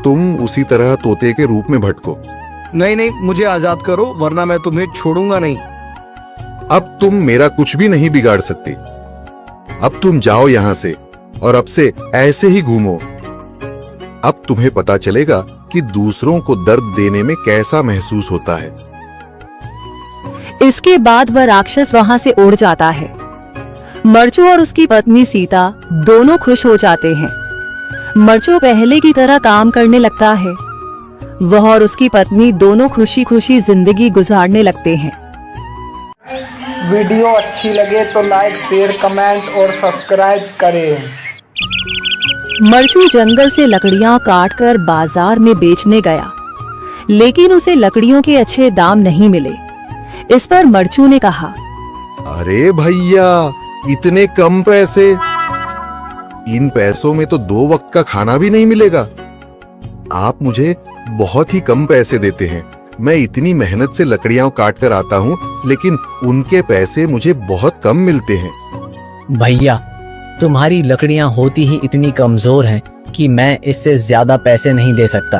तुम उसी तरह तोते के रूप में भटको। नहीं नहीं, मुझे आजाद करो वरना मैं तुम्हें छोड़ूंगा नहीं। अब तुम मेरा कुछ भी नहीं बिगाड़ सकते। अब तुम जाओ यहां से और अब से ऐसे ही घूमो। अब तुम्हें पता चलेगा कि दूसरों को दर्द देने में कैसा महसूस होता है। इसके बाद वह राक्षस वहां से उड़ जाता है। मरचू और उसकी पत्नी सीता दोनों खुश हो जाते हैं। मरचू पहले की तरह काम करने लगता है। वह और उसकी पत्नी दोनों खुशी खुशी जिंदगी गुजारने लगते हैं। वीडियो अच्छी लगे तो लाइक, शेयर, कमेंट और सब्सक्राइब करें। मरचू जंगल से लकड़ियां काटकर बाजार में बेचने गया, लेकिन उसे लकड़ियों के अच्छे दाम नहीं मिले। इस पर मरचू ने कहा, अरे भैया, इतने कम पैसे? इन पैसों में तो 2 वक्त का खाना भी नहीं मिलेगा। आप मुझे बहुत ही कम पैसे देते हैं। मैं इतनी मेहनत से लकड़ियां काट कर आता हूँ, लेकिन उनके पैसे मुझे बहुत कम मिलते हैं। भैया, तुम्हारी लकड़ियां होती ही इतनी कमजोर हैं कि मैं इससे ज्यादा पैसे नहीं दे सकता।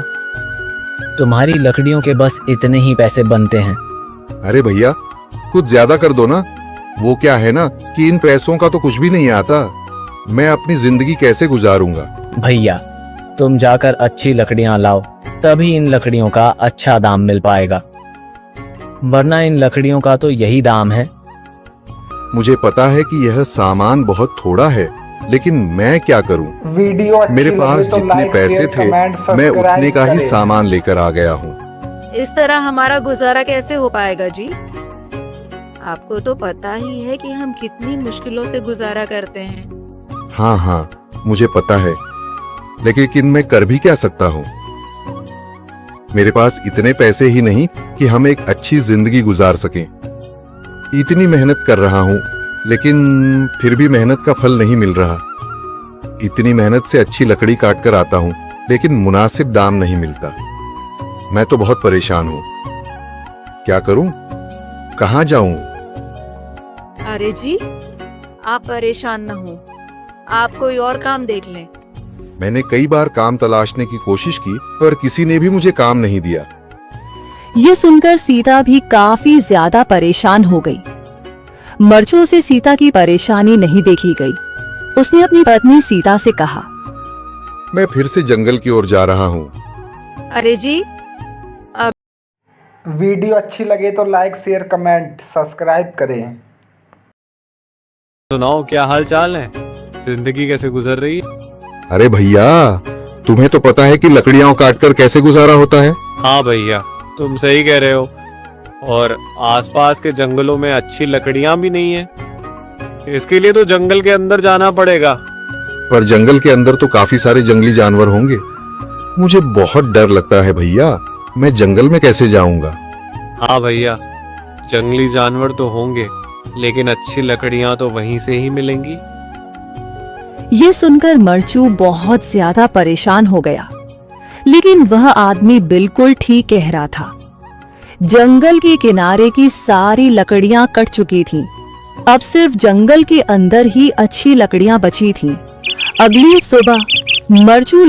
तुम्हारी लकड़ियों के बस इतने ही पैसे बनते हैं। अरे भैया, कुछ ज्यादा कर दो ना। वो क्या है ना कि इन पैसों का तो कुछ भी नहीं आता। मैं अपनी जिंदगी कैसे गुजारूंगा? भैया, तुम जाकर अच्छी लकड़ियां लाओ, तभी इन लकड़ियों का अच्छा दाम मिल पाएगा, वरना इन लकड़ियों का तो यही दाम है। मुझे पता है कि यह सामान बहुत थोड़ा है, लेकिन मैं क्या करूं? वीडियो अच्छी मेरे लगे पास तो जितने लाइक, पैसे शेयर, थे, कमेंट, मैं उतने सब्सक्राइब का ही करें। सामान लेकर आ गया हूँ। इस तरह हमारा गुजारा कैसे हो पाएगा जी? आपको तो पता ही है कि हम कितनी मुश्किलों से गुजारा करते हैं। हाँ हाँ, मुझे पता है, लेकिन मैं कर भी क्या सकता हूँ? मेरे पास इतने पैसे ही नहीं कि हम एक अच्छी जिंदगी गुजार सकें। इतनी मेहनत कर रहा हूँ, लेकिन फिर भी मेहनत का फल नहीं मिल रहा। इतनी मेहनत से अच्छी लकड़ी काट कर आता हूँ, लेकिन मुनासिब दाम नहीं मिलता। मैं तो बहुत परेशान हूँ। क्या करूँ? कहाँ जाऊँ? अरे जी, आप परेशान न हो, आप कोई और काम देख लें। मैंने कई बार काम तलाशने की कोशिश की, पर किसी ने भी मुझे काम नहीं दिया। ये सुनकर सीता भी काफी ज्यादा परेशान हो गई। मरचू से सीता की परेशानी नहीं देखी गई। उसने अपनी पत्नी सीता से कहा, मैं फिर से जंगल की ओर जा रहा हूँ। अरे जी, वीडियो अच्छी लगे तो लाइक, शेयर, कमेंट, सब्सक्राइब करें। सुनाओ, क्या हाल चाल है? जिंदगी कैसे गुजर रही है? अरे भैया, तुम्हें तो पता है कि लकड़ियां काटकर कैसे गुजारा होता है। हाँ भैया, तुम सही कह रहे हो। और आसपास के जंगलों में अच्छी लकड़ियां भी नहीं है। इसके लिए तो जंगल के अंदर जाना पड़ेगा। पर जंगल के अंदर तो काफी सारे जंगली जानवर होंगे। मुझे बहुत डर लगता है भैया, मैं जंगल में कैसे जाऊंगा? हाँ भैया, जंगली जानवर तो होंगे, लेकिन अच्छी लकड़ियां तो वहीं से ही मिलेंगी। ये सुनकर मरचू बहुत ज्यादा परेशान हो गया, लेकिन वह आदमी बिल्कुल ठीक कह रहा था। जंगल के किनारे की सारी लकड़ियां कट चुकी थीं। अब सिर्फ जंगल के अंदर ही अच्छी लकड़ियां बची थीं। अगली सुबह मरचू